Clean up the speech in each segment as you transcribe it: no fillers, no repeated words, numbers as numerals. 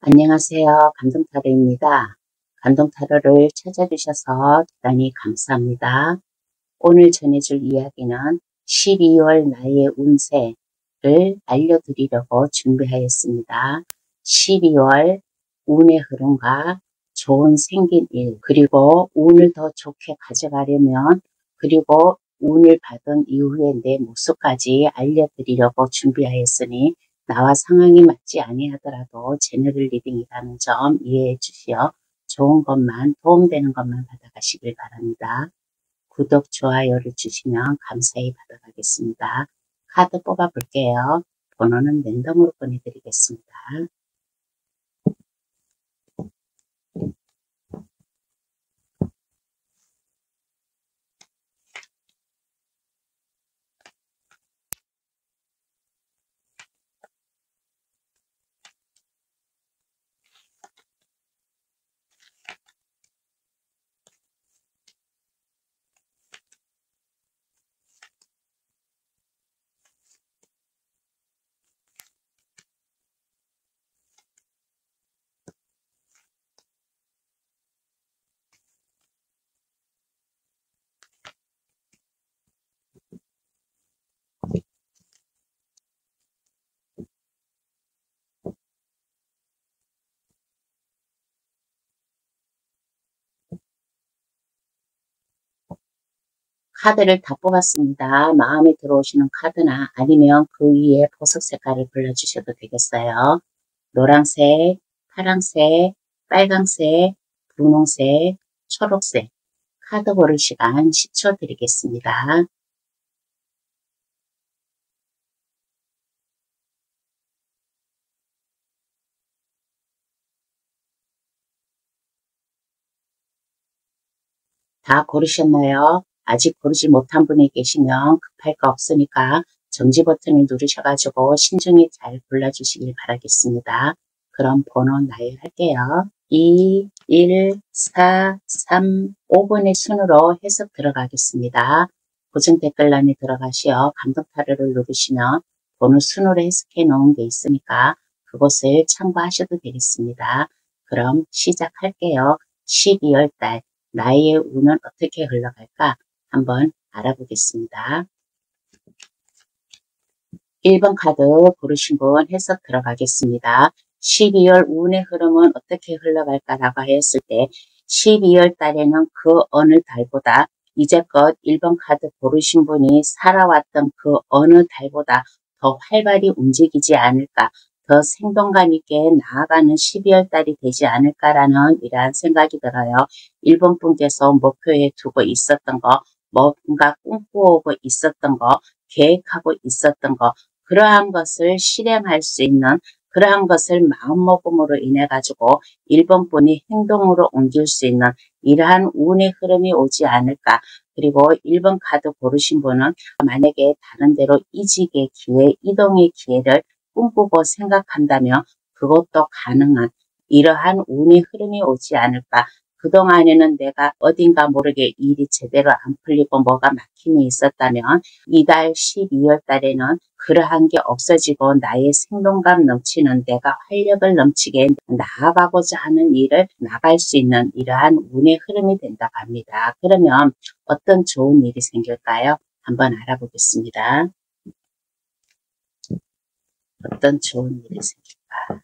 안녕하세요. 감동타로입니다. 감동타로를 찾아주셔서 대단히 감사합니다. 오늘 전해줄 이야기는 12월 나의 운세를 알려드리려고 준비하였습니다. 12월 운의 흐름과 좋은 생긴 일, 그리고 운을 더 좋게 가져가려면, 그리고 운을 받은 이후에 내 모습까지 알려드리려고 준비하였으니 나와 상황이 맞지 아니하더라도 제너럴 리딩이라는 점 이해해 주시어 좋은 것만, 도움되는 것만 받아가시길 바랍니다. 구독, 좋아요를 주시면 감사히 받아가겠습니다. 카드 뽑아볼게요. 번호는 랜덤으로 보내드리겠습니다. 카드를 다 뽑았습니다. 마음에 들어오시는 카드나 아니면 그 위에 보석 색깔을 골라주셔도 되겠어요. 노란색, 파란색, 빨강색, 분홍색, 초록색. 카드 고를 시간 10초 드리겠습니다. 다 고르셨나요? 아직 고르지 못한 분이 계시면 급할 거 없으니까 정지 버튼을 누르셔가지고 신중히 잘 골라주시길 바라겠습니다. 그럼 번호 나열할게요. 2, 1, 4, 3, 5번의 순으로 해석 들어가겠습니다. 고정 댓글란에 들어가시어 감동타로를 누르시면 번호 순으로 해석해 놓은 게 있으니까 그곳을 참고하셔도 되겠습니다. 그럼 시작할게요. 12월 달 나의 운은 어떻게 흘러갈까 한번 알아보겠습니다. 1번 카드 고르신 분 해석 들어가겠습니다. 12월 운의 흐름은 어떻게 흘러갈까라고 했을 때 12월 달에는 그 어느 달보다 이제껏 1번 카드 고르신 분이 살아왔던 그 어느 달보다 더 활발히 움직이지 않을까, 더 생동감 있게 나아가는 12월 달이 되지 않을까라는 이러한 생각이 들어요. 1번 분께서 목표에 두고 있었던 거, 뭔가 꿈꾸고 있었던 거, 계획하고 있었던 거, 그러한 것을 실행할 수 있는, 그러한 것을 마음먹음으로 인해 가지고 1번 분이 행동으로 옮길 수 있는 이러한 운의 흐름이 오지 않을까. 그리고 1번 카드 고르신 분은 만약에 다른 데로 이직의 기회, 이동의 기회를 꿈꾸고 생각한다면 그것도 가능한 이러한 운의 흐름이 오지 않을까. 그동안에는 내가 어딘가 모르게 일이 제대로 안 풀리고 뭐가 막힘이 있었다면 이달 12월 달에는 그러한 게 없어지고 나의 생동감 넘치는, 내가 활력을 넘치게 나아가고자 하는 일을 나갈 수 있는 이러한 운의 흐름이 된다고 합니다. 그러면 어떤 좋은 일이 생길까요? 한번 알아보겠습니다. 어떤 좋은 일이 생길까?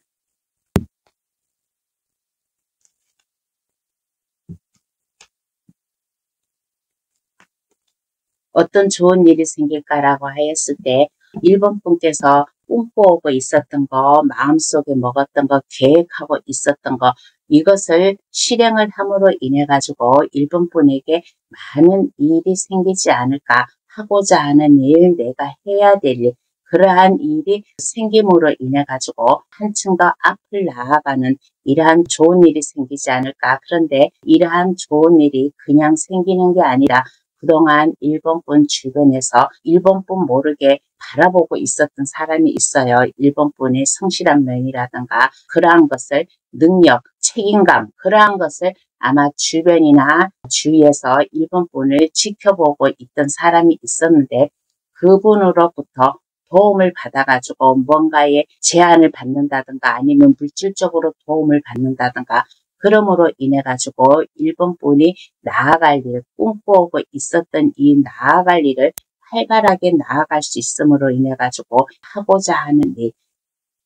어떤 좋은 일이 생길까라고 하였을 때 1번 분께서 꿈꾸고 있었던 거, 마음속에 먹었던 거, 계획하고 있었던 거, 이것을 실행을 함으로 인해 가지고 1번 분에게 많은 일이 생기지 않을까, 하고자 하는 일, 내가 해야 될 일, 그러한 일이 생김으로 인해 가지고 한층 더 앞을 나아가는 이러한 좋은 일이 생기지 않을까. 그런데 이러한 좋은 일이 그냥 생기는 게 아니라 그동안 1번 분 주변에서 1번 분 모르게 바라보고 있었던 사람이 있어요. 1번 분의 성실한 면이라든가 그러한 것을, 능력, 책임감, 그러한 것을 아마 주변이나 주위에서 1번 분을 지켜보고 있던 사람이 있었는데 그분으로부터 도움을 받아가지고 뭔가의 제안을 받는다든가 아니면 물질적으로 도움을 받는다든가 그러므로 인해 가지고 1번 분이 나아갈 일, 꿈꾸고 있었던 이 나아갈 일을 활발하게 나아갈 수 있음으로 인해 가지고 하고자 하는 일,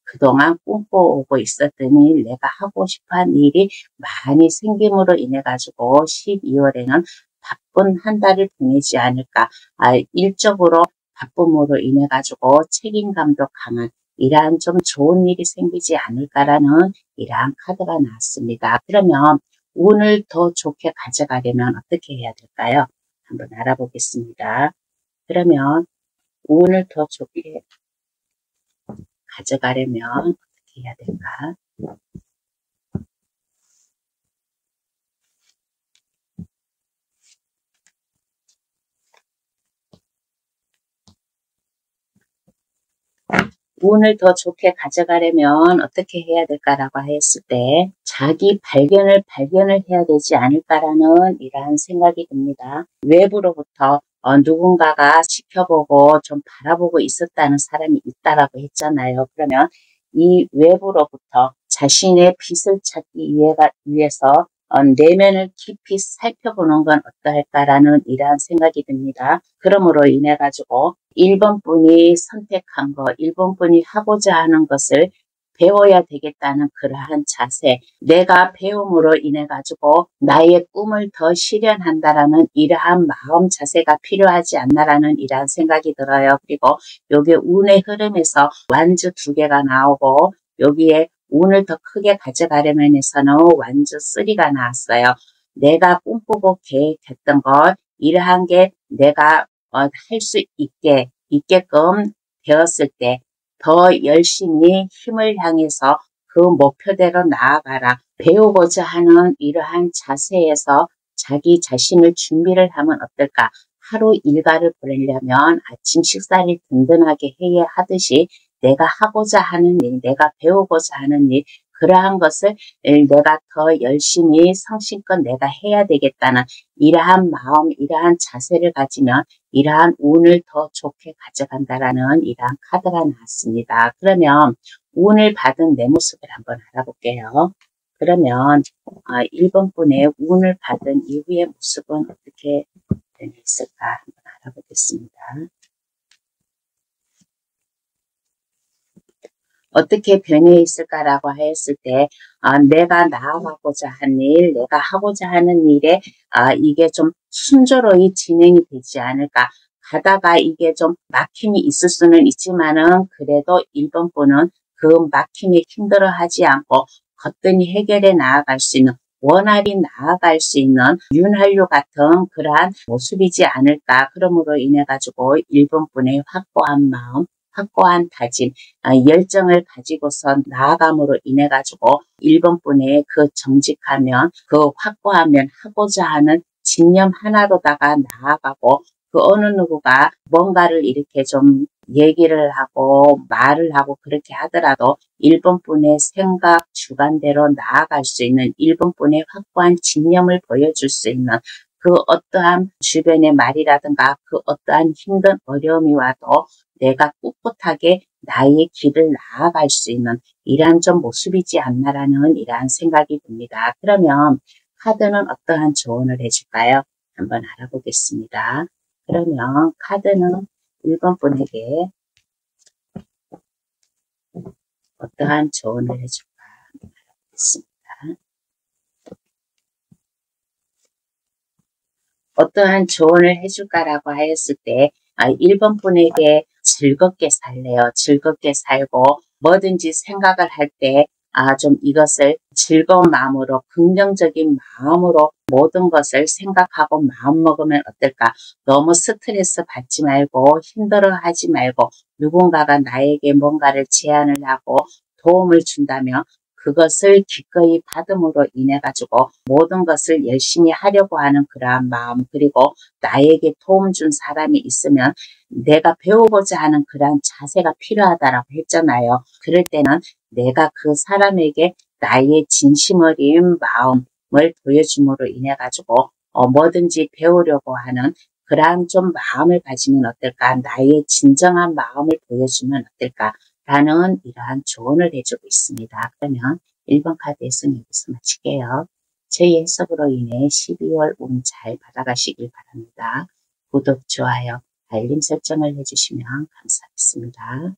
그동안 꿈꿔오고 있었던 일, 내가 하고 싶어한 일이 많이 생김으로 인해 가지고 12월에는 바쁜 한 달을 보내지 않을까. 일적으로 바쁨으로 인해 가지고 책임감도 강한 이러한 좀 좋은 일이 생기지 않을까라는 이러한 카드가 나왔습니다. 그러면 운을 더 좋게 가져가려면 어떻게 해야 될까요? 한번 알아보겠습니다. 그러면 운을 더 좋게 가져가려면 어떻게 해야 될까? 운을 더 좋게 가져가려면 어떻게 해야 될까라고 했을 때 자기 발견을 해야 되지 않을까라는 이러한 생각이 듭니다. 외부로부터 누군가가 지켜보고 좀 바라보고 있었다는 사람이 있다라고 했잖아요. 그러면 이 외부로부터 자신의 빛을 찾기 위해서 내면을 깊이 살펴보는 건 어떨까라는 이러한 생각이 듭니다. 그러므로 인해 가지고 1번 분이 선택한 거, 1번 분이 하고자 하는 것을 배워야 되겠다는 그러한 자세, 내가 배움으로 인해 가지고 나의 꿈을 더 실현한다라는 이러한 마음 자세가 필요하지 않나라는 이러한 생각이 들어요. 그리고 여기 운의 흐름에서 완주 2개가 나오고 여기에 운을 더 크게 가져가려면 해서는 완주 3가 나왔어요. 내가 꿈꾸고 계획했던 것, 이러한 게 내가 할 수 있게끔 되었을 때 더 열심히 힘을 향해서 그 목표대로 나아가라. 배우고자 하는 이러한 자세에서 자기 자신을 준비를 하면 어떨까? 하루 일과를 보내려면 아침 식사를 든든하게 해야 하듯이 내가 하고자 하는 일, 내가 배우고자 하는 일, 그러한 것을 내가 더 열심히 성심껏 내가 해야 되겠다는 이러한 마음, 이러한 자세를 가지면 이러한 운을 더 좋게 가져간다라는 이러한 카드가 나왔습니다. 그러면 운을 받은 내 모습을 한번 알아볼게요. 그러면 1번 분의 운을 받은 이후의 모습은 어떻게 변했을까 한번 알아보겠습니다. 어떻게 변해 있을까라고 했을 때 내가 나아가고자 하는 일, 내가 하고자 하는 일에 이게 좀 순조로이 진행이 되지 않을까. 가다가 이게 좀 막힘이 있을 수는 있지만은 그래도 1번 분은 그 막힘에 힘들어하지 않고 거뜬히 해결해 나아갈 수 있는 원활히 나아갈 수 있는 윤활유 같은 그러한 모습이지 않을까. 그러므로 인해 가지고 1번 분의 확고한 마음, 확고한 다짐, 열정을 가지고서 나아감으로 인해 가지고 1번 분의 그 정직하면, 그 확고하면 하고자 하는 집념 하나로다가 나아가고 그 어느 누구가 뭔가를 이렇게 좀 얘기를 하고 말을 하고 그렇게 하더라도 1번 분의 생각 주관대로 나아갈 수 있는 1번 분의 확고한 집념을 보여줄 수 있는 그 어떠한 주변의 말이라든가 그 어떠한 힘든 어려움이 와도 내가 꿋꿋하게 나의 길을 나아갈 수 있는 이러한 좀 모습이지 않나라는 이러한 생각이 듭니다. 그러면 카드는 어떠한 조언을 해줄까요? 한번 알아보겠습니다. 그러면 카드는 1번 분에게 어떠한 조언을 해줄까 한번 알아보겠습니다. 어떠한 조언을 해줄까라고 하였을 때 1번 분에게 즐겁게 살래요. 즐겁게 살고 뭐든지 생각을 할 때 좀 이것을 즐거운 마음으로 긍정적인 마음으로 모든 것을 생각하고 마음먹으면 어떨까. 너무 스트레스 받지 말고 힘들어하지 말고 누군가가 나에게 뭔가를 제안을 하고 도움을 준다면 그것을 기꺼이 받음으로 인해 가지고 모든 것을 열심히 하려고 하는 그러한 마음, 그리고 나에게 도움 준 사람이 있으면 내가 배우고자 하는 그러한 자세가 필요하다라고 했잖아요. 그럴 때는 내가 그 사람에게 나의 진심 어린 마음을 보여줌으로 인해 가지고 뭐든지 배우려고 하는 그러한 좀 마음을 가지면 어떨까? 나의 진정한 마음을 보여주면 어떨까? 라는 이러한 조언을 해주고 있습니다. 그러면 1번 카드 해석 여기서 마칠게요. 저희 해석으로 인해 12월 운 잘 받아가시길 바랍니다. 구독, 좋아요, 알림 설정을 해주시면 감사하겠습니다.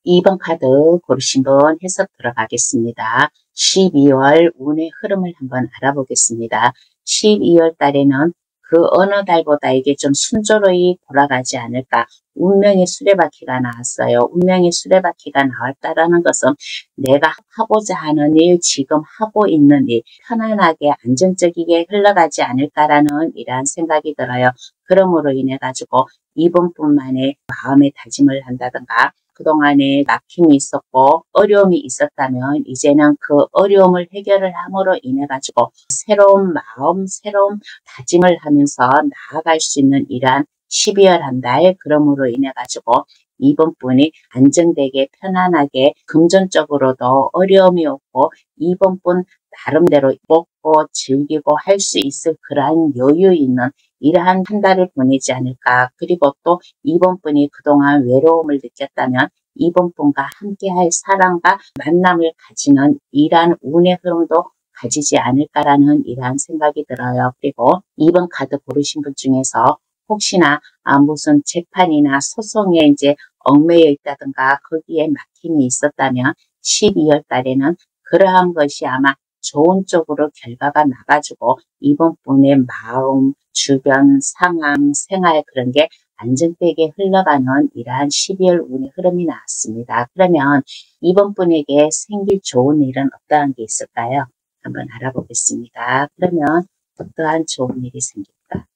2번 카드 고르신 분 해석 들어가겠습니다. 12월 운의 흐름을 한번 알아보겠습니다. 12월 달에는 그 어느 달보다 이게 좀 순조로이 돌아가지 않을까. 운명의 수레바퀴가 나왔어요. 운명의 수레바퀴가 나왔다라는 것은 내가 하고자 하는 일, 지금 하고 있는 일, 편안하게 안정적이게 흘러가지 않을까라는 이러한 생각이 들어요. 그러므로 인해 가지고 이번뿐만에 마음의 다짐을 한다든가 그동안에 막힘이 있었고 어려움이 있었다면 이제는 그 어려움을 해결을 함으로 인해 가지고 새로운 마음, 새로운 다짐을 하면서 나아갈 수 있는 이러한 12월 한 달, 그러므로 인해 가지고 이번 분이 안정되게 편안하게 금전적으로도 어려움이 없고 이번 분 나름대로 먹고 즐기고 할 수 있을 그러한 여유 있는 이러한 한 달을 보내지 않을까. 그리고 또 이번 분이 그동안 외로움을 느꼈다면 이번 분과 함께할 사랑과 만남을 가지는 이러한 운의 흐름도 가지지 않을까라는 이러한 생각이 들어요. 그리고 2번 카드 고르신 분 중에서 혹시나 무슨 재판이나 소송에 이제 얽매여 있다든가 거기에 막힘이 있었다면 12월 달에는 그러한 것이 아마 좋은 쪽으로 결과가 나가지고 이번 분의 마음, 주변 상황, 생활 그런 게 안정되게 흘러가는 이러한 12월 운의 흐름이 나왔습니다. 그러면 이번 분에게 생길 좋은 일은 어떠한 게 있을까요? 한번 알아보겠습니다. 그러면 어떠한 좋은 일이 생길까?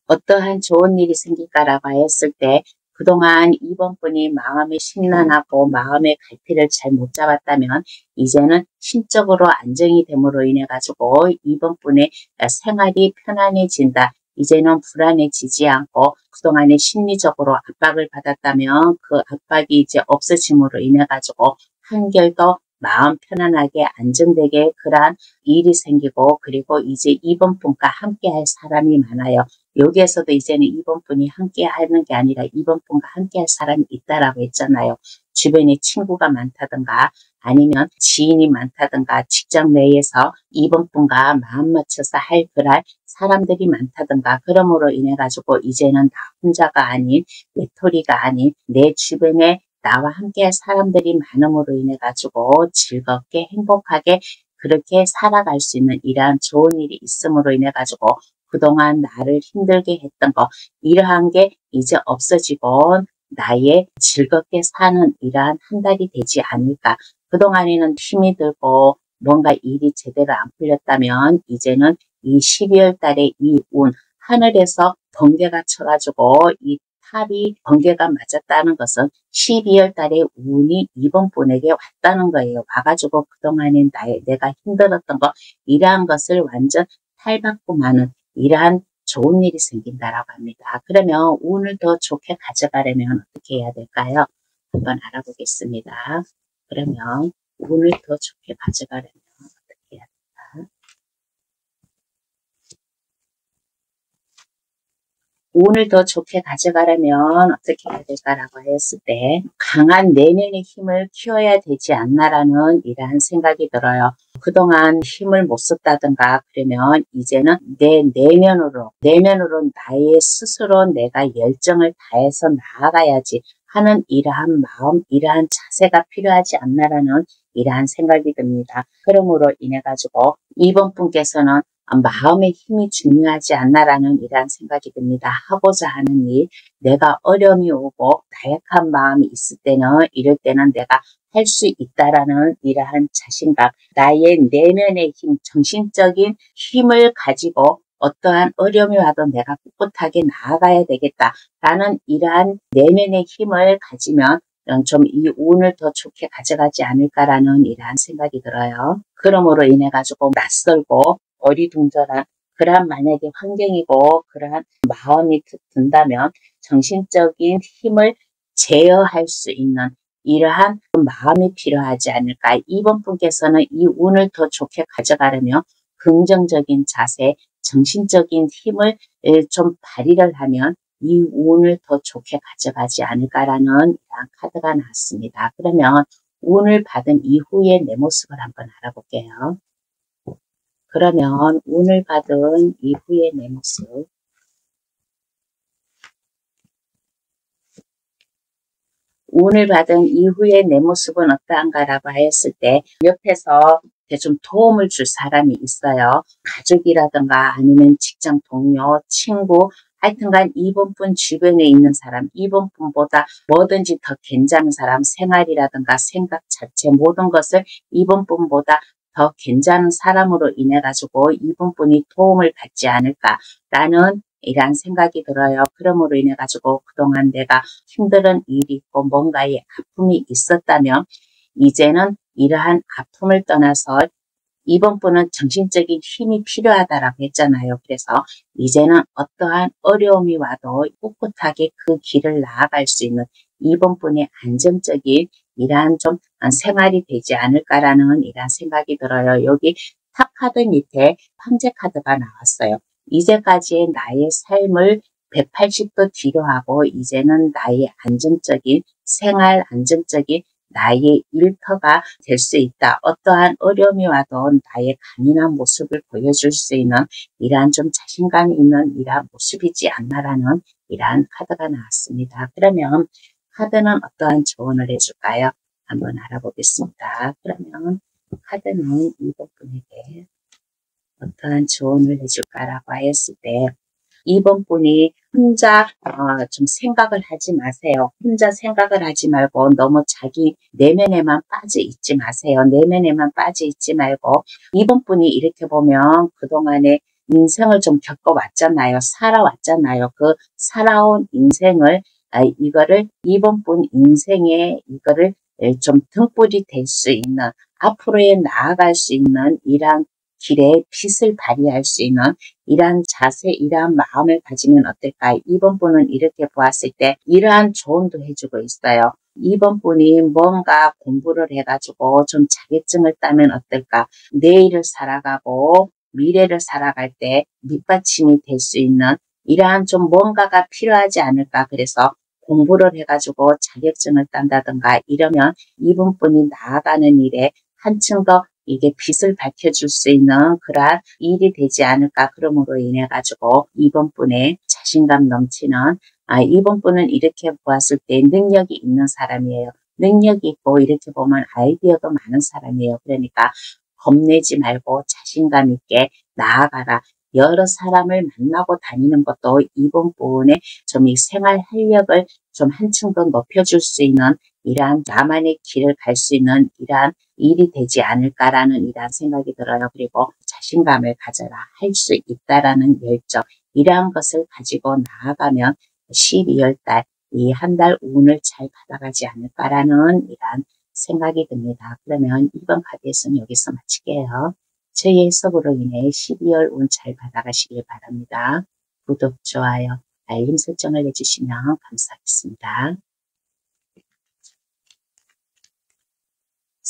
어떠한 좋은 일이 생길까라고 했을 때 그동안 이번 분이 마음이 심란하고 마음의 갈피를 잘 못 잡았다면 이제는 심적으로 안정이 됨으로 인해 가지고 이번 분의 생활이 편안해진다. 이제는 불안해지지 않고 그동안에 심리적으로 압박을 받았다면 그 압박이 이제 없어짐으로 인해 가지고 한결 더 마음 편안하게 안정되게 그러한 일이 생기고 그리고 이제 이번 분과 함께 할 사람이 많아요. 여기에서도 이제는 이번 분이 함께 하는 게 아니라 이번 분과 함께 할 사람이 있다라고 했잖아요. 주변에 친구가 많다든가 아니면 지인이 많다든가 직장 내에서 이번 분과 마음 맞춰서 할 그럴 사람들이 많다든가 그러므로 인해 가지고 이제는 나 혼자가 아닌 외톨이가 아닌 내 주변에 나와 함께 할 사람들이 많음으로 인해 가지고 즐겁게 행복하게 그렇게 살아갈 수 있는 이러한 좋은 일이 있음으로 인해 가지고 그동안 나를 힘들게 했던 거 이러한 게 이제 없어지고 나의 즐겁게 사는 이러한 한 달이 되지 않을까. 그동안에는 힘이 들고 뭔가 일이 제대로 안 풀렸다면 이제는 이 12월 달에 이 운 하늘에서 번개가 쳐가지고 이 탑이 번개가 맞았다는 것은 12월 달에 운이 이번 분에게 왔다는 거예요. 와가지고 그동안에 내가 힘들었던 거 이러한 것을 완전 탈바꿈 하는 이러한 좋은 일이 생긴다라고 합니다. 그러면 운을 더 좋게 가져가려면 어떻게 해야 될까요? 한번 알아보겠습니다. 그러면 운을 더 좋게 가져가려면 어떻게 해야 될까? 운을 더 좋게 가져가려면 어떻게 해야 될까라고 했을 때 강한 내면의 힘을 키워야 되지 않나라는 이러한 생각이 들어요. 그동안 힘을 못 썼다든가 그러면 이제는 내 내면으로 나의 스스로 내가 열정을 다해서 나아가야지 하는 이러한 마음, 이러한 자세가 필요하지 않나라는 이러한 생각이 듭니다. 그러므로 인해 가지고 이번 분께서는 마음의 힘이 중요하지 않나라는 이러한 생각이 듭니다. 하고자 하는 일, 내가 어려움이 오고 나약한 마음이 있을 때는 이럴 때는 내가 할 수 있다라는 이러한 자신감, 나의 내면의 힘, 정신적인 힘을 가지고 어떠한 어려움이 와도 내가 꿋꿋하게 나아가야 되겠다라는 이러한 내면의 힘을 가지면 좀 이 운을 더 좋게 가져가지 않을까라는 이러한 생각이 들어요. 그러므로 인해 가지고 낯설고 어리둥절한 그러한 만약에 환경이고 그러한 마음이 든다면 정신적인 힘을 제어할 수 있는 이러한 마음이 필요하지 않을까. 2번 분께서는 이 운을 더 좋게 가져가려면 긍정적인 자세, 정신적인 힘을 좀 발휘를 하면 이 운을 더 좋게 가져가지 않을까라는 이러한 카드가 나왔습니다. 그러면 운을 받은 이후의 내 모습을 한번 알아볼게요. 그러면 운을 받은 이후의 내 모습. 운을 받은 이후의 내 모습은 어떠한가라고 하였을 때 옆에서 좀 도움을 줄 사람이 있어요. 가족이라든가 아니면 직장 동료, 친구, 하여튼간 2번 분 주변에 있는 사람, 2번 분보다 뭐든지 더 괜찮은 사람, 생활이라든가 생각 자체 모든 것을 2번 분보다 더 괜찮은 사람으로 인해 가지고 2번 분이 도움을 받지 않을까라는 이란 생각이 들어요. 그러므로 인해 가지고 그동안 내가 힘든 일이 있고 뭔가의 아픔이 있었다면 이제는 이러한 아픔을 떠나서 이번 분은 정신적인 힘이 필요하다라고 했잖아요. 그래서 이제는 어떠한 어려움이 와도 꿋꿋하게 그 길을 나아갈 수 있는 이번 분의 안정적인 이러한 좀 생활이 되지 않을까라는 이러한 생각이 들어요. 여기 탑 카드 밑에 황제 카드가 나왔어요. 이제까지의 나의 삶을 180도 뒤로 하고 이제는 나의 안정적인 생활, 안정적인 나의 일터가 될 수 있다. 어떠한 어려움이 와도 나의 강인한 모습을 보여줄 수 있는 이러한 좀 자신감이 있는 이러한 모습이지 않나라는 이러한 카드가 나왔습니다. 그러면 카드는 어떠한 조언을 해줄까요? 한번 알아보겠습니다. 그러면 카드는 이번 분에게 어떠한 조언을 해줄까라고 하였을 때 2번 분이 혼자 좀 생각을 하지 마세요. 혼자 생각을 하지 말고 너무 자기 내면에만 빠져 있지 마세요. 내면에만 빠져 있지 말고 2번 분이 이렇게 보면 그동안에 인생을 좀 겪어왔잖아요. 살아왔잖아요. 그 살아온 인생을 이거를 2번 분 인생에 이거를 좀 등불이 될 수 있는 앞으로에 나아갈 수 있는 이러한 길에 빛을 발휘할 수 있는 이러한 자세, 이러한 마음을 가지면 어떨까? 2번 분은 이렇게 보았을 때 이러한 조언도 해주고 있어요. 2번 분이 뭔가 공부를 해가지고 좀 자격증을 따면 어떨까? 내일을 살아가고 미래를 살아갈 때 밑받침이 될 수 있는 이러한 좀 뭔가가 필요하지 않을까? 그래서 공부를 해가지고 자격증을 딴다든가 이러면 2번 분이 나아가는 일에 한층 더 이게 빛을 밝혀줄 수 있는 그러한 일이 되지 않을까. 그러므로 인해 가지고 2번 분의 자신감 넘치는 2번 분은 이렇게 보았을 때 능력이 있는 사람이에요. 능력이 있고 이렇게 보면 아이디어도 많은 사람이에요. 그러니까 겁내지 말고 자신감 있게 나아가라. 여러 사람을 만나고 다니는 것도 2번 분의 좀 이 생활 활력을 좀 한층 더 높여줄 수 있는 이러한 나만의 길을 갈 수 있는 이러한 일이 되지 않을까라는 이러한 생각이 들어요. 그리고 자신감을 가져라. 할 수 있다라는 열정 이러한 것을 가지고 나아가면 12월 달 이 한 달 운을 잘 받아가지 않을까라는 이러한 생각이 듭니다. 그러면 이번 카드에서는 여기서 마칠게요. 저희 해석으로 인해 12월 운 잘 받아가시길 바랍니다. 구독, 좋아요, 알림 설정을 해주시면 감사하겠습니다.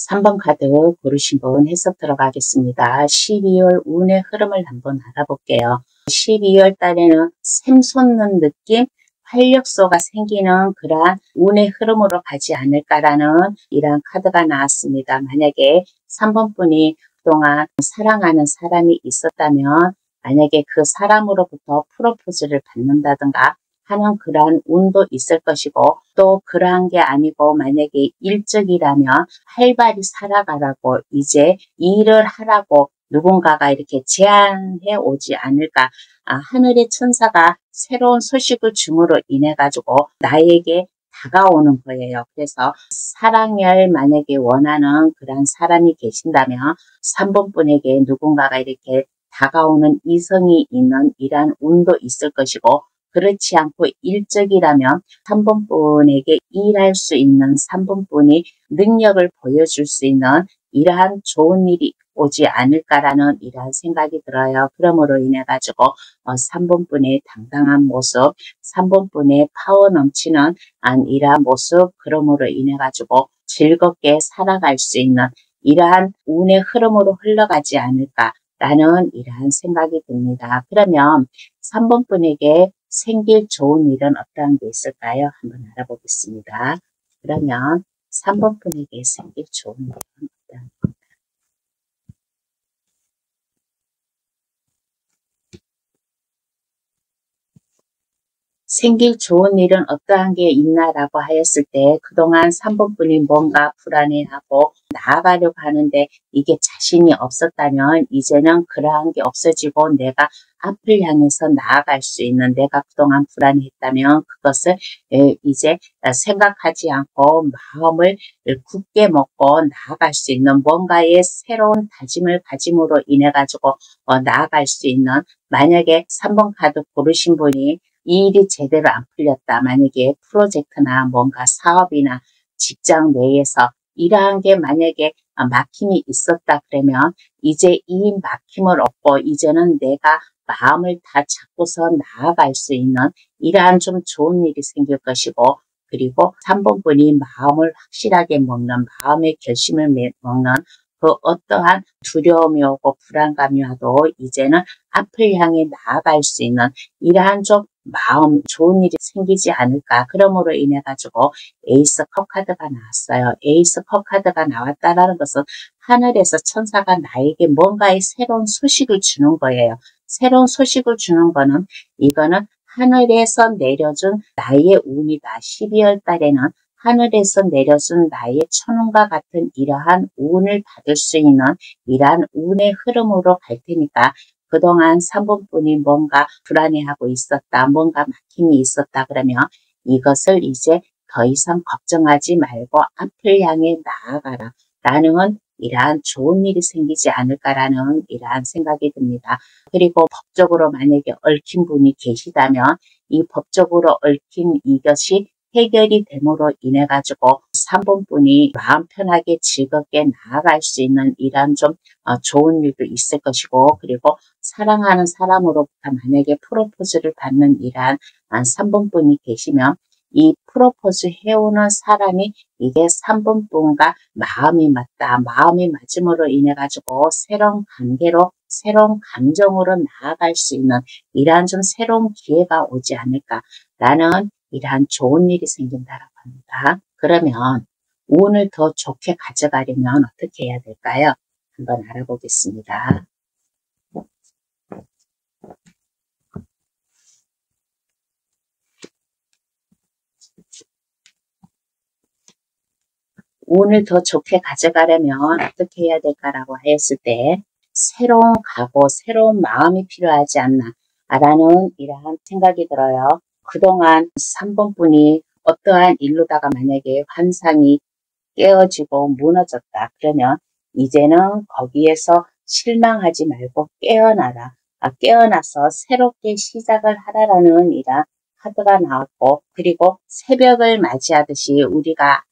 3번 카드 고르신 분 해석 들어가겠습니다. 12월 운의 흐름을 한번 알아볼게요. 12월 달에는 샘솟는 느낌, 활력소가 생기는 그러한 운의 흐름으로 가지 않을까라는 이러한 카드가 나왔습니다. 만약에 3번 분이 그동안 사랑하는 사람이 있었다면 만약에 그 사람으로부터 프로포즈를 받는다든가 하는 그러한 운도 있을 것이고 또 그러한 게 아니고 만약에 일적이라면 활발히 살아가라고 이제 일을 하라고 누군가가 이렇게 제안해 오지 않을까. 하늘의 천사가 새로운 소식을 줌으로 인해 가지고 나에게 다가오는 거예요. 그래서 사랑을 만약에 원하는 그런 사람이 계신다면 3번 분에게 누군가가 이렇게 다가오는 이성이 있는 이러한 운도 있을 것이고 그렇지 않고 일적이라면 3번 분에게 일할 수 있는 3번 분이 능력을 보여줄 수 있는 이러한 좋은 일이 오지 않을까라는 이러한 생각이 들어요. 그러므로 인해 가지고 3번분의 당당한 모습, 3번분의 파워 넘치는 이러한 모습, 그러므로 인해 가지고 즐겁게 살아갈 수 있는 이러한 운의 흐름으로 흘러가지 않을까라는 이러한 생각이 듭니다. 그러면 3번분에게 생길 좋은 일은 어떠한 게 있을까요? 한번 알아보겠습니다. 그러면 3번분에게 생길 좋은 일은 어떠한 게 생길 좋은 일은 어떠한 게 있나라고 하였을 때 그동안 3번분이 뭔가 불안해하고 나아가려고 하는데 이게 자신이 없었다면 이제는 그러한 게 없어지고 내가 앞을 향해서 나아갈 수 있는, 내가 그동안 불안했다면 그것을 이제 생각하지 않고 마음을 굳게 먹고 나아갈 수 있는 뭔가의 새로운 다짐을 가짐으로 인해 가지고 나아갈 수 있는, 만약에 3번 카드 고르신 분이 이 일이 제대로 안 풀렸다. 만약에 프로젝트나 뭔가 사업이나 직장 내에서 이러한 게 만약에 막힘이 있었다 그러면 이제 이 막힘을 얻고 이제는 내가 마음을 다 잡고서 나아갈 수 있는 이러한 좀 좋은 일이 생길 것이고, 그리고 3번분이 마음을 확실하게 먹는, 마음의 결심을 먹는 그 어떠한 두려움이 오고 불안감이 와도 이제는 앞을 향해 나아갈 수 있는 이러한 좀 마음 좋은 일이 생기지 않을까. 그러므로 인해 가지고 에이스 컵 카드가 나왔어요. 에이스 컵 카드가 나왔다라는 것은 하늘에서 천사가 나에게 뭔가의 새로운 소식을 주는 거예요. 새로운 소식을 주는 거는, 이거는 하늘에서 내려준 나의 운이다. 12월 달에는 하늘에서 내려준 나의 천운과 같은 이러한 운을 받을 수 있는 이러한 운의 흐름으로 갈 테니까, 그동안 3번분이 뭔가 불안해하고 있었다, 뭔가 막힘이 있었다 그러면 이것을 이제 더 이상 걱정하지 말고 앞을 향해 나아가라 라는 이러한 좋은 일이 생기지 않을까라는 이러한 생각이 듭니다. 그리고 법적으로 만약에 얽힌 분이 계시다면 이 법적으로 얽힌 이것이 해결이 됨으로 인해 가지고 3번분이 마음 편하게 즐겁게 나아갈 수 있는 이러한 좀 좋은 일도 있을 것이고, 그리고 사랑하는 사람으로부터 만약에 프로포즈를 받는 이러한 3번분이 계시면 이 프로포즈 해오는 사람이 이게 3번분과 마음이 맞다, 마음이 맞음으로 인해 가지고 새로운 관계로, 새로운 감정으로 나아갈 수 있는 이러한 좀 새로운 기회가 오지 않을까라는 이러한 좋은 일이 생긴다라고 합니다. 그러면 운을 더 좋게 가져가려면 어떻게 해야 될까요? 한번 알아보겠습니다. 운을 더 좋게 가져가려면 어떻게 해야 될까라고 했을 때 새로운 각오, 새로운 마음이 필요하지 않나 라는 이러한 생각이 들어요. 그동안 3번분이 어떠한 일로다가 만약에 환상이 깨어지고 무너졌다 그러면 이제는 거기에서 실망하지 말고 깨어나라. 깨어나서 새롭게 시작을 하라라는 이런 카드가 나왔고, 그리고 새벽을 맞이하듯이 우리가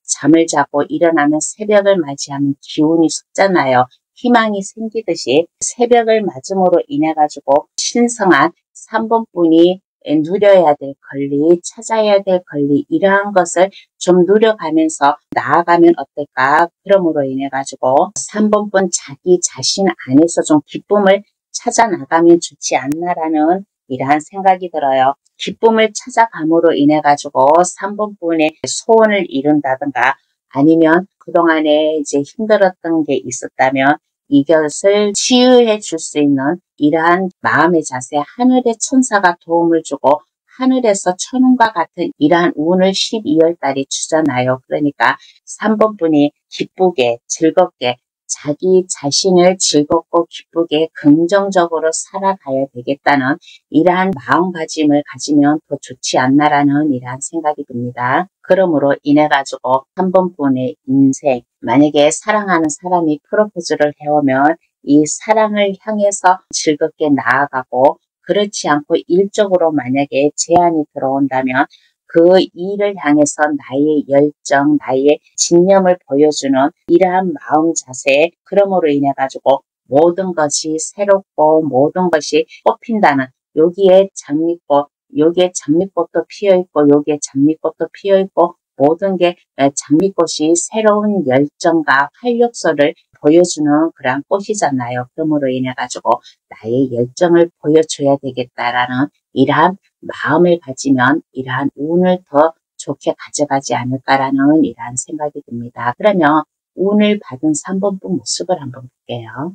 잠을 자고 일어나면 새벽을 맞이하면 기운이 솟잖아요. 희망이 생기듯이 새벽을 맞음으로 인해 가지고 신성한 3번분이 누려야 될 권리, 찾아야 될 권리, 이러한 것을 좀 누려가면서 나아가면 어떨까. 그러므로 인해 가지고 3번분 자기 자신 안에서 좀 기쁨을 찾아 나가면 좋지 않나라는 이러한 생각이 들어요. 기쁨을 찾아감으로 인해 가지고 3번분의 소원을 이룬다든가 아니면 그동안에 이제 힘들었던 게 있었다면 이것을 치유해 줄 수 있는 이러한 마음의 자세, 하늘의 천사가 도움을 주고 하늘에서 천운과 같은 이러한 운을 12월 달에 주잖아요. 그러니까 3번분이 기쁘게 즐겁게 자기 자신을 즐겁고 기쁘게 긍정적으로 살아가야 되겠다는 이러한 마음가짐을 가지면 더 좋지 않나라는 이러한 생각이 듭니다. 그러므로 인해 가지고 3번분의 인생, 만약에 사랑하는 사람이 프로포즈를 해오면 이 사랑을 향해서 즐겁게 나아가고, 그렇지 않고 일적으로 만약에 제한이 들어온다면 그 일을 향해서 나의 열정, 나의 집념을 보여주는 이러한 마음 자세, 그러므로 인해 가지고 모든 것이 새롭고 모든 것이 꽃핀다는, 여기에 장미꽃, 여기에 장미꽃도 피어있고 여기에 장미꽃도 피어있고 모든 게 장미꽃이 새로운 열정과 활력소를 보여주는 그러한 꽃이잖아요. 그러므로 인해 가지고 나의 열정을 보여줘야 되겠다라는 이러한 마음을 가지면 이러한 운을 더 좋게 가져가지 않을까라는 이러한 생각이 듭니다. 그러면 운을 받은 3번분 모습을 한번 볼게요.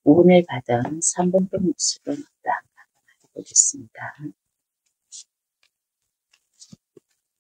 운을 받은 3번분 모습은 어떠한가 보겠습니다.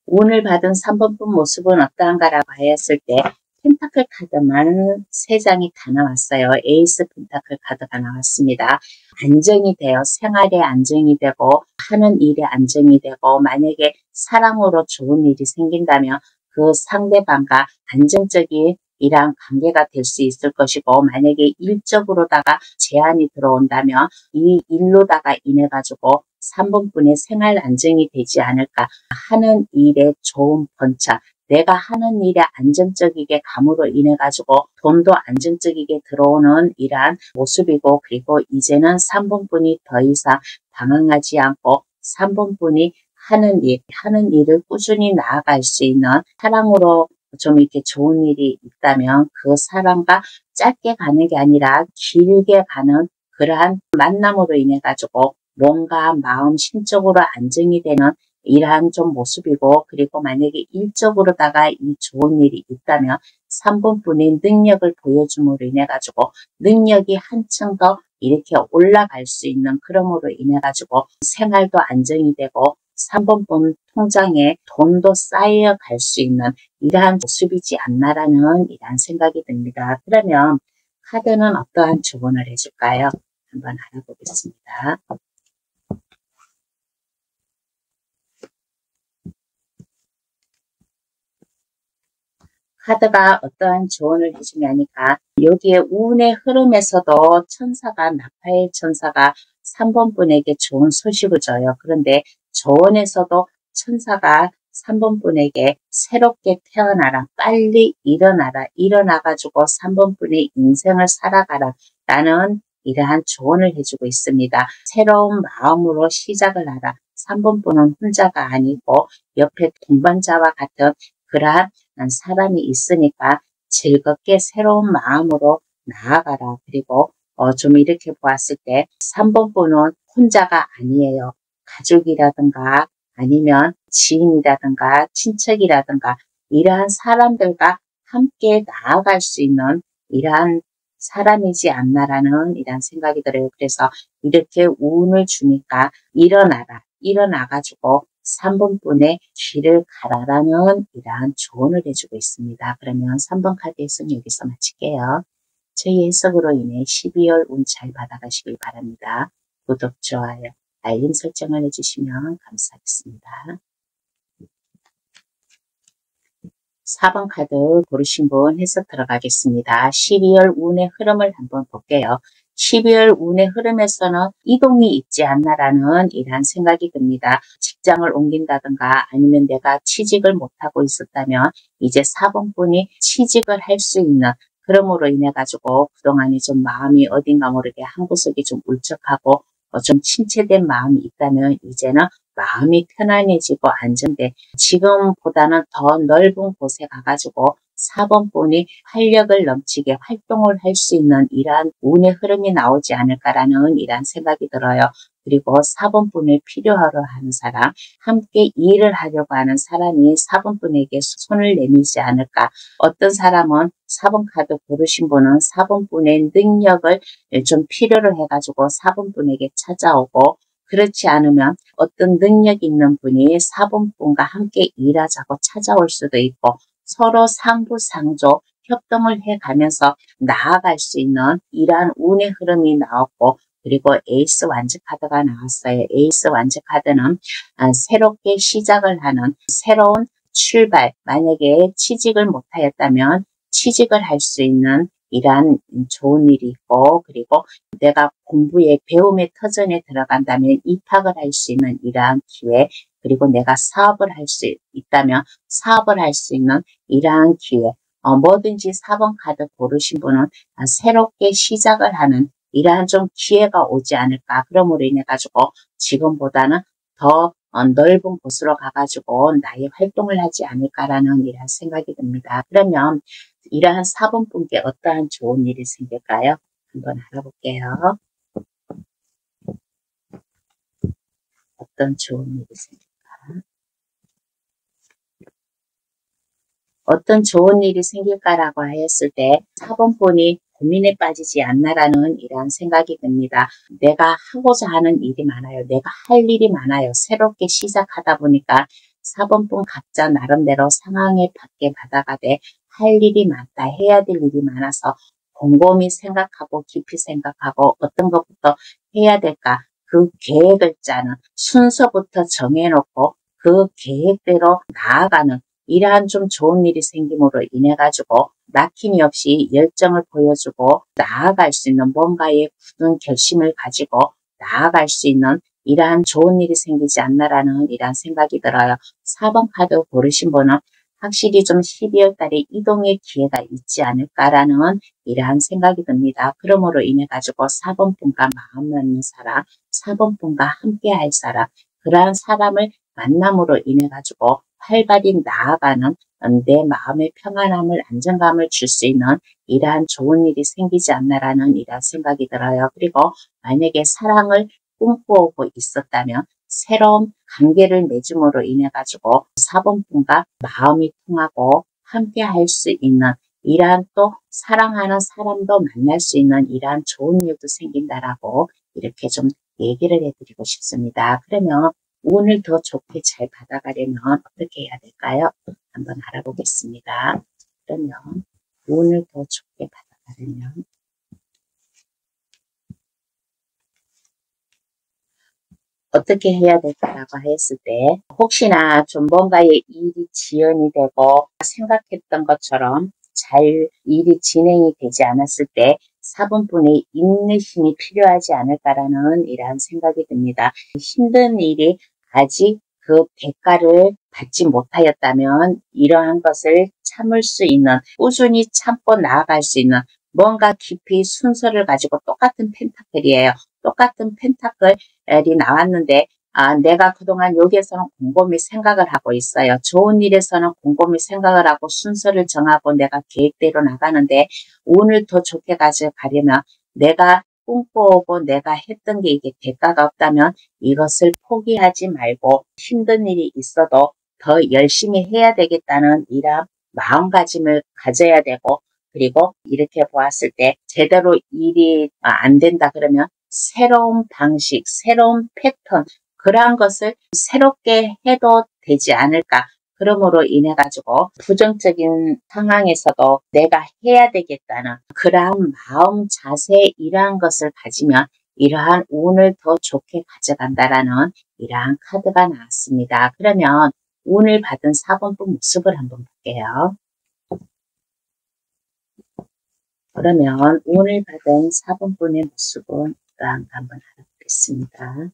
운을 받은 3번분 모습은 어떠한가라고 하였을 때 펜타클 카드만 3장이 다 나왔어요. 에이스 펜타클 카드가 나왔습니다. 안정이 돼요. 생활에 안정이 되고 하는 일에 안정이 되고 만약에 사랑으로 좋은 일이 생긴다면 그 상대방과 안정적인 이러한 관계가 될 수 있을 것이고 만약에 일적으로다가 제한이 들어온다면 이 일로다가 인해 가지고 3번분의 생활 안정이 되지 않을까. 하는 일에 좋은 번차, 내가 하는 일에 안정적이게 감으로 인해 가지고 돈도 안정적이게 들어오는 이러한 모습이고 그리고 이제는 3번분이 더 이상 방황하지 않고 3번분이 하는 일을 꾸준히 나아갈 수 있는 사랑으로 좀 이렇게 좋은 일이 있다면 그 사람과 짧게 가는 게 아니라 길게 가는 그러한 만남으로 인해 가지고 뭔가 마음 심적으로 안정이 되는 이러한 좀 모습이고 그리고 만약에 일적으로다가 이 좋은 일이 있다면 3번분의 능력을 보여줌으로 인해 가지고 능력이 한층 더 이렇게 올라갈 수 있는 그러므로 인해 가지고 생활도 안정이 되고 3번분 통장에 돈도 쌓여갈 수 있는 이러한 모습이지 않나라는 이러한 생각이 듭니다. 그러면 카드는 어떠한 조언을 해줄까요? 한번 알아보겠습니다. 카드가 어떠한 조언을 해주냐니까 여기에 운의 흐름에서도 천사가 나파엘 천사가 3번분에게 좋은 소식을 줘요. 그런데 조언에서도 천사가 3번분에게 새롭게 태어나라, 빨리 일어나라, 일어나가지고 3번분의 인생을 살아가라 라는 이러한 조언을 해주고 있습니다. 새로운 마음으로 시작을 하라. 3번분은 혼자가 아니고 옆에 동반자와 같은 그러한 사람이 있으니까 즐겁게 새로운 마음으로 나아가라. 그리고 좀 이렇게 보았을 때 3번분은 혼자가 아니에요. 가족이라든가 아니면 지인이라든가 친척이라든가 이러한 사람들과 함께 나아갈 수 있는 이러한 사람이지 않나라는 이런 생각이 들어요. 그래서 이렇게 운을 주니까 일어나라. 일어나가지고 3번분의 길을 가라라는 이러한 조언을 해주고 있습니다. 그러면 3번 카드에서는 여기서 마칠게요. 저희 해석으로 인해 12월 운 잘 받아가시길 바랍니다. 구독, 좋아요, 알림 설정을 해주시면 감사하겠습니다. 4번 카드 고르신 분 해석 들어가겠습니다. 12월 운의 흐름을 한번 볼게요. 12월 운의 흐름에서는 이동이 있지 않나라는 이러한 생각이 듭니다. 직장을 옮긴다든가 아니면 내가 취직을 못하고 있었다면 이제 4번분이 취직을 할 수 있는 그러므로 인해 가지고 그동안에 좀 마음이 어딘가 모르게 한 구석이 좀 울적하고 좀 침체된 마음이 있다면 이제는 마음이 편안해지고 안정돼 지금보다는 더 넓은 곳에 가가지고 4번분이 활력을 넘치게 활동을 할 수 있는 이러한 운의 흐름이 나오지 않을까라는 이러한 생각이 들어요. 그리고 4번분을 필요하러 하는 사람, 함께 일을 하려고 하는 사람이 4번분에게 손을 내밀지 않을까. 어떤 사람은 4번 카드 고르신 분은 4번분의 능력을 좀 필요로 해가지고 4번분에게 찾아오고 그렇지 않으면 어떤 능력 있는 분이 4번분과 함께 일하자고 찾아올 수도 있고 서로 상부상조 협동을 해가면서 나아갈 수 있는 이러한 운의 흐름이 나왔고 그리고 에이스 완즈 카드가 나왔어요. 에이스 완즈 카드는 새롭게 시작을 하는 새로운 출발, 만약에 취직을 못하였다면 취직을 할 수 있는 이러한 좋은 일이 있고, 그리고 내가 공부에 배움의 터전에 들어간다면 입학을 할 수 있는 이러한 기회, 그리고 내가 사업을 할 수 있다면 사업을 할 수 있는 이러한 기회, 뭐든지 4번 카드 고르신 분은 새롭게 시작을 하는 이러한 좀 기회가 오지 않을까. 그러므로 인해 가지고 지금보다는 더 넓은 곳으로 가가지고 나의 활동을 하지 않을까라는 이러한 생각이 듭니다. 그러면 이러한 4번 분께 어떠한 좋은 일이 생길까요? 한번 알아볼게요. 어떤 좋은 일이 생길까? 어떤 좋은 일이 생길까라고 하였을 때 4번 분이 고민에 빠지지 않나라는 이러한 생각이 듭니다. 내가 하고자 하는 일이 많아요. 내가 할 일이 많아요. 새롭게 시작하다 보니까 4번 분 각자 나름대로 상황에 받게 받아가되 할 일이 많다. 해야 될 일이 많아서 곰곰이 생각하고 깊이 생각하고 어떤 것부터 해야 될까? 그 계획을 짜는 순서부터 정해놓고 그 계획대로 나아가는 이러한 좀 좋은 일이 생김으로 인해 가지고 막힘이 없이 열정을 보여주고 나아갈 수 있는 뭔가의 굳은 결심을 가지고 나아갈 수 있는 이러한 좋은 일이 생기지 않나라는 이러한 생각이 들어요. 4번 카드 고르신 분은 확실히 좀 12월 달에 이동의 기회가 있지 않을까라는 이러한 생각이 듭니다. 그러므로 인해 가지고 4번 분과 마음 맞는 사람, 4번 분과 함께 할 사람, 그러한 사람을 만남으로 인해 가지고 활발히 나아가는 내 마음의 평안함을 안정감을 줄 수 있는 이러한 좋은 일이 생기지 않나라는 이러한 생각이 들어요. 그리고 만약에 사랑을 꿈꾸고 있었다면 새로운 관계를 맺음으로 인해 가지고 4번 분과 마음이 통하고 함께 할 수 있는 이러한 또 사랑하는 사람도 만날 수 있는 이러한 좋은 일도 생긴다라고 이렇게 좀 얘기를 해드리고 싶습니다. 그러면 운을 더 좋게 잘 받아가려면 어떻게 해야 될까요? 한번 알아보겠습니다. 그러면 운을 더 좋게 받아가려면 어떻게 해야 될까라고 했을 때 혹시나 좀 뭔가의 일이 지연이 되고 생각했던 것처럼 잘 일이 진행이 되지 않았을 때 4번 분의 인내심이 필요하지 않을까라는 이러한 생각이 듭니다. 힘든 일이 아직 그 대가를 받지 못하였다면 이러한 것을 참을 수 있는 꾸준히 참고 나아갈 수 있는 뭔가 깊이 순서를 가지고 똑같은 펜타클이에요. 똑같은 펜타클이 나왔는데 내가 그동안 여기에서는 곰곰이 생각을 하고 있어요. 좋은 일에서는 곰곰이 생각을 하고 순서를 정하고 내가 계획대로 나가는데 운을 더 좋게 가져가려면 내가 꿈꿔오고 내가 했던 게 이게 대가가 없다면 이것을 포기하지 말고 힘든 일이 있어도 더 열심히 해야 되겠다는 이런 마음가짐을 가져야 되고 그리고 이렇게 보았을 때 제대로 일이 안 된다 그러면 새로운 방식, 새로운 패턴 그러한 것을 새롭게 해도 되지 않을까. 그러므로 인해 가지고 부정적인 상황에서도 내가 해야 되겠다는 그러한 마음 자세 이러한 것을 가지면 이러한 운을 더 좋게 가져간다라는 이러한 카드가 나왔습니다. 그러면 운을 받은 4번 분 모습을 한번 볼게요. 그러면 운을 받은 4번 분의 모습은 어떠한가 한번 알아보겠습니다.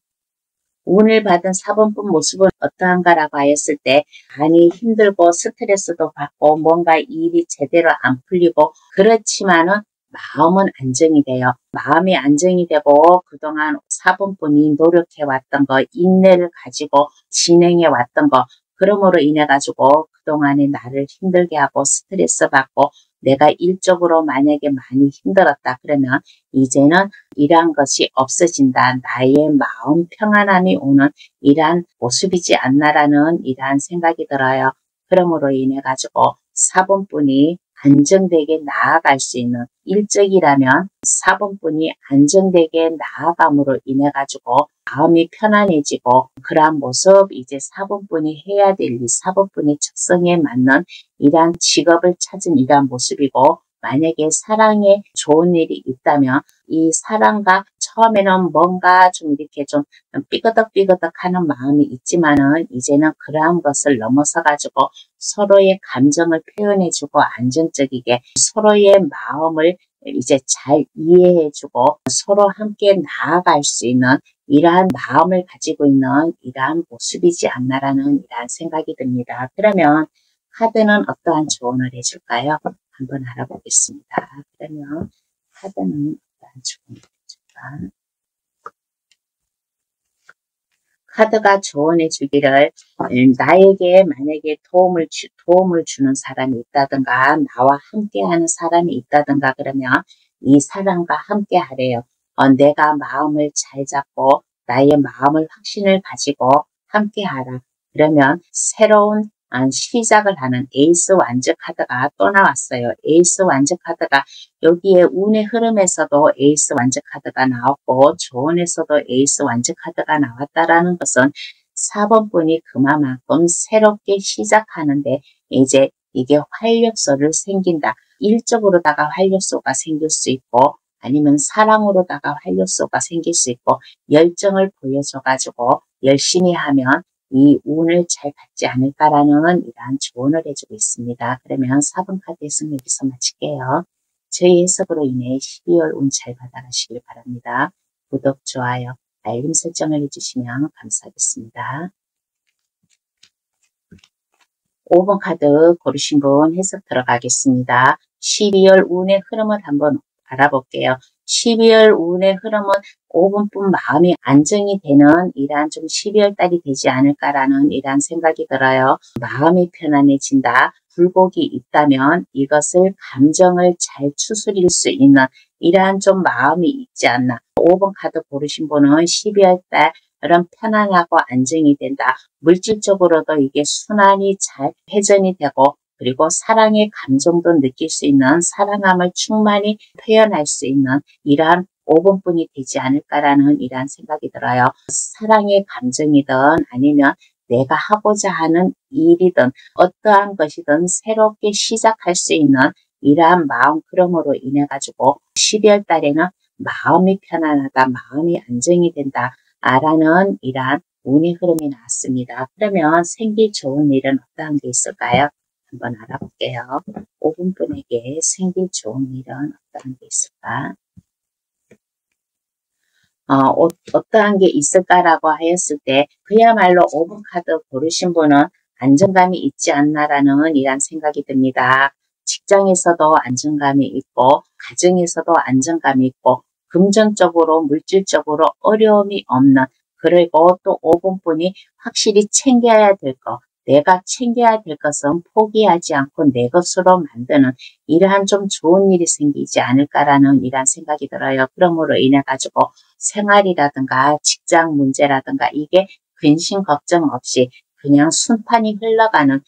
운을 받은 4번 분 모습은 어떠한가라고 하였을 때 많이 힘들고 스트레스도 받고 뭔가 일이 제대로 안 풀리고 그렇지만은 마음은 안정이 돼요. 마음이 안정이 되고 그동안 4번 분이 노력해 왔던 거 인내를 가지고 진행해 왔던 거 그러므로 인해 가지고 그동안에 나를 힘들게 하고 스트레스 받고 내가 일적으로 만약에 많이 힘들었다 그러면 이제는 이러한 것이 없어진다. 나의 마음 평안함이 오는 이러한 모습이지 않나라는 이러한 생각이 들어요. 그러므로 인해 가지고 4번 분이 안정되게 나아갈 수 있는 일적이라면 4번 분이 안정되게 나아감으로 인해 가지고 마음이 편안해지고 그러한 모습 이제 4번 분이 해야 될 일, 4번 분이 적성에 맞는 이러한 직업을 찾은 이러한 모습이고 만약에 사랑에 좋은 일이 있다면 이 사랑과 처음에는 뭔가 좀 이렇게 좀 삐그덕삐그덕 하는 마음이 있지만은 이제는 그러한 것을 넘어서 가지고 서로의 감정을 표현해주고 안정적이게 서로의 마음을 이제 잘 이해해주고 서로 함께 나아갈 수 있는 이러한 마음을 가지고 있는 이러한 모습이지 않나라는 이러한 생각이 듭니다. 그러면 카드는 어떠한 조언을 해줄까요? 한번 알아보겠습니다. 그러면 카드는 어떠한 조언을 해줄까? 카드가 조언해 주기를 나에게 만약에 도움을 주는 사람이 있다든가 나와 함께하는 사람이 있다든가 그러면 이 사람과 함께 하래요. 내가 마음을 잘 잡고 나의 마음을 확신을 가지고 함께 하라. 그러면 새로운 시작을 하는 에이스 완즈 카드가 또 나왔어요. 에이스 완즈 카드가 여기에 운의 흐름에서도 에이스 완즈 카드가 나왔고 조언에서도 에이스 완즈 카드가 나왔다라는 것은 4번 분이 그만큼 새롭게 시작하는데 이제 이게 활력소를 생긴다. 일적으로다가 활력소가 생길 수 있고 아니면 사랑으로다가 활력소가 생길 수 있고 열정을 보여줘가지고 열심히 하면 이 운을 잘 받지 않을까라는 이러한 조언을 해주고 있습니다. 그러면 4번 카드 해석 여기서 마칠게요. 저희 해석으로 인해 12월 운 잘 받아가시길 바랍니다. 구독, 좋아요, 알림 설정을 해주시면 감사하겠습니다. 5번 카드 고르신 분 해석 들어가겠습니다. 12월 운의 흐름을 한번 알아볼게요. 12월 운의 흐름은 5분뿐 마음이 안정이 되는 이러한 좀 12월 달이 되지 않을까라는 이러한 생각이 들어요. 마음이 편안해진다. 굴곡이 있다면 이것을 감정을 잘 추스릴 수 있는 이러한 좀 마음이 있지 않나. 5번 카드 고르신 분은 12월 달 이런 편안하고 안정이 된다. 물질적으로도 이게 순환이 잘 회전이 되고 그리고 사랑의 감정도 느낄 수 있는 사랑함을 충만히 표현할 수 있는 이러한 5번뿐이 되지 않을까라는 이러한 생각이 들어요. 사랑의 감정이든 아니면 내가 하고자 하는 일이든 어떠한 것이든 새롭게 시작할 수 있는 이러한 마음 흐름으로 인해 가지고 12월 달에는 마음이 편안하다, 마음이 안정이 된다 라는 이러한 운의 흐름이 나왔습니다. 그러면 생길 좋은 일은 어떠한 게 있을까요? 한번 알아볼게요. 5분 분에게 생길 좋은 일은 어떠한 게 있을까? 어떠한 게 있을까라고 하였을 때 그야말로 5분 카드 고르신 분은 안정감이 있지 않나라는 이런 생각이 듭니다. 직장에서도 안정감이 있고 가정에서도 안정감이 있고 금전적으로 물질적으로 어려움이 없는 그리고 또 5분 분이 확실히 챙겨야 될 것 내가 챙겨야 될 것은 포기하지 않고 내 것으로 만드는 이러한 좀 좋은 일이 생기지 않을까라는 이러한 생각이 들어요. 그러므로 인해 가지고 생활이라든가 직장 문제라든가 이게 근심 걱정 없이 그냥 순탄히 흘러가는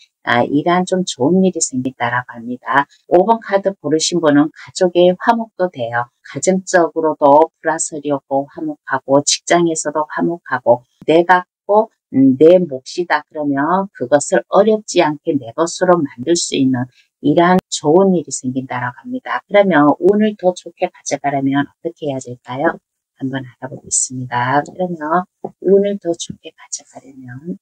이러한 좀 좋은 일이 생긴다라고 합니다. 5번 카드 고르신 분은 가족의 화목도 돼요. 가정적으로도 불화설이 없고 화목하고 직장에서도 화목하고 내가 꼭 내 몫이다 그러면 그것을 어렵지 않게 내 것으로 만들 수 있는 이러한 좋은 일이 생긴다라고 합니다. 그러면 운을 더 좋게 가져가려면 어떻게 해야 될까요? 한번 알아보겠습니다. 그러면 운을 더 좋게 가져가려면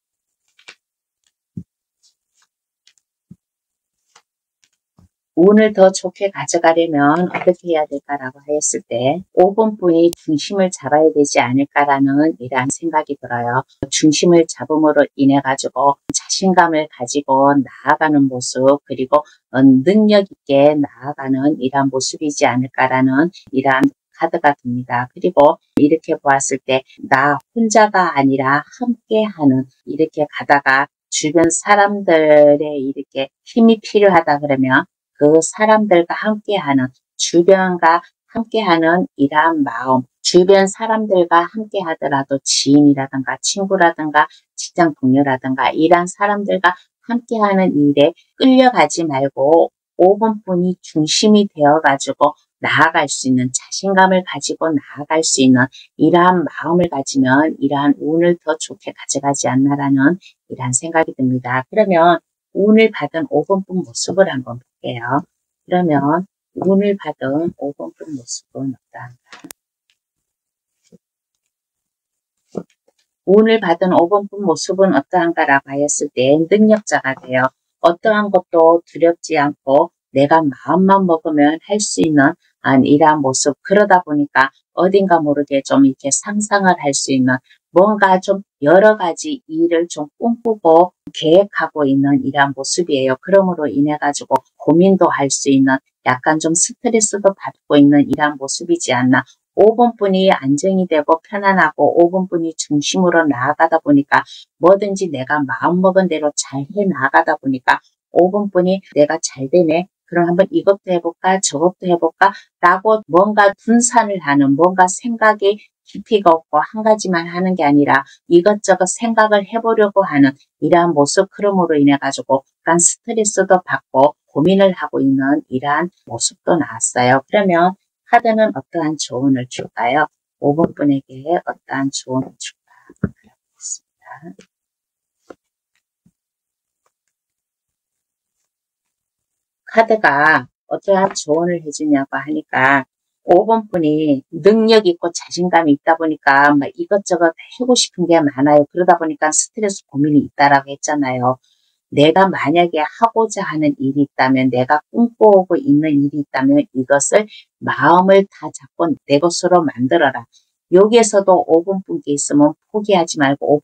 운을 더 좋게 가져가려면 어떻게 해야 될까라고 하였을 때 5번 분이 중심을 잡아야 되지 않을까라는 이러한 생각이 들어요. 중심을 잡음으로 인해 가지고 자신감을 가지고 나아가는 모습 그리고 능력 있게 나아가는 이러한 모습이지 않을까라는 이러한 카드가 듭니다. 그리고 이렇게 보았을 때 나 혼자가 아니라 함께하는 이렇게 가다가 주변 사람들의 이렇게 힘이 필요하다 그러면 그 사람들과 함께하는 주변과 함께하는 이러한 마음 주변 사람들과 함께 하더라도 지인이라든가 친구라든가 직장 동료라든가 이러한 사람들과 함께하는 일에 끌려가지 말고 5번 분이 중심이 되어 가지고 나아갈 수 있는 자신감을 가지고 나아갈 수 있는 이러한 마음을 가지면 이러한 운을 더 좋게 가져가지 않나라는 이러한 생각이 듭니다. 그러면 운을 받은 5번 분 모습을 한번 볼게요. 그러면 운을 받은 5번 분 모습은 어떠한가? 운을 받은 5번 분 모습은 어떠한가라고 하였을 때 능력자가 돼요. 어떠한 것도 두렵지 않고 내가 마음만 먹으면 할 수 있는 이러한 모습, 그러다 보니까 어딘가 모르게 좀 이렇게 상상을 할 수 있는 뭔가 좀 여러 가지 일을 좀 꿈꾸고 계획하고 있는 이러한 모습이에요. 그러므로 인해 가지고 고민도 할 수 있는 약간 좀 스트레스도 받고 있는 이러한 모습이지 않나. 5번분이 안정이 되고 편안하고 5번분이 중심으로 나아가다 보니까 뭐든지 내가 마음먹은 대로 잘 해 나가다 보니까 5번분이 내가 잘 되네. 그럼 한번 이것도 해볼까 저것도 해볼까 라고 뭔가 분산을 하는, 뭔가 생각이 깊이가 없고 한 가지만 하는 게 아니라 이것저것 생각을 해보려고 하는 이러한 모습, 그럼으로 인해 가지고 약간 스트레스도 받고 고민을 하고 있는 이러한 모습도 나왔어요. 그러면 카드는 어떠한 조언을 줄까요? 5번분에게 어떠한 조언을 줄까? 보겠습니다. 카드가 어떠한 조언을 해주냐고 하니까 5번분이 능력 있고 자신감이 있다 보니까 막 이것저것 하고 싶은 게 많아요. 그러다 보니까 스트레스 고민이 있다라고 했잖아요. 내가 만약에 하고자 하는 일이 있다면, 내가 꿈꿔오고 있는 일이 있다면 이것을 마음을 다 잡고 내 것으로 만들어라. 여기에서도 5번분께 있으면 포기하지 말고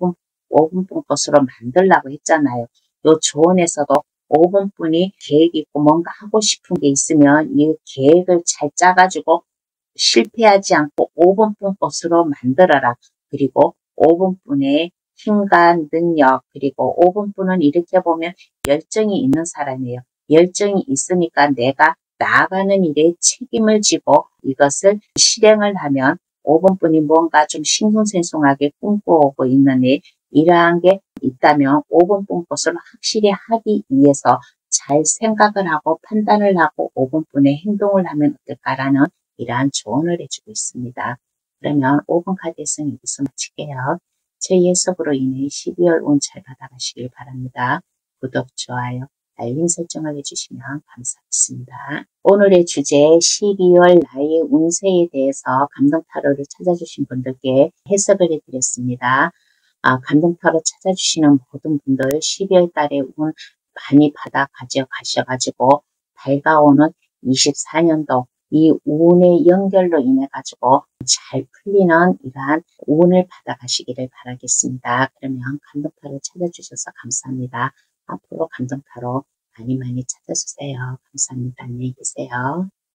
5번분 것으로 만들라고 했잖아요. 요 조언에서도 5번분이 계획 있고 뭔가 하고 싶은 게 있으면 이 계획을 잘 짜가지고 실패하지 않고 5번분 것으로 만들어라. 그리고 5번분의 힘과 능력, 그리고 5번분은 이렇게 보면 열정이 있는 사람이에요. 열정이 있으니까 내가 나아가는 일에 책임을 지고 이것을 실행을 하면 5번분이 뭔가 좀 싱숭생숭하게 꿈꿔오고 있는 일, 이러한 게 있다면 5번분 것을 확실히 하기 위해서 잘 생각을 하고 판단을 하고 5번분의 행동을 하면 어떨까라는 이러한 조언을 해주고 있습니다. 그러면 5번 카드에서는 여기서 마칠게요. 제 해석으로 인해 12월 운 잘 받아가시길 바랍니다. 구독, 좋아요, 알림 설정을 해주시면 감사하겠습니다. 오늘의 주제 12월 나의 운세에 대해서 감동타로를 찾아주신 분들께 해석을 해드렸습니다. 감동타로 찾아주시는 모든 분들 12월 달에 운 많이 받아 가셔가지고 밝아오는 24년도 이 운의 연결로 인해 가지고 잘 풀리는 이러한 운을 받아가시기를 바라겠습니다. 그러면 감동타로 찾아주셔서 감사합니다. 앞으로 감동타로 많이 찾아주세요. 감사합니다. 안녕히 계세요.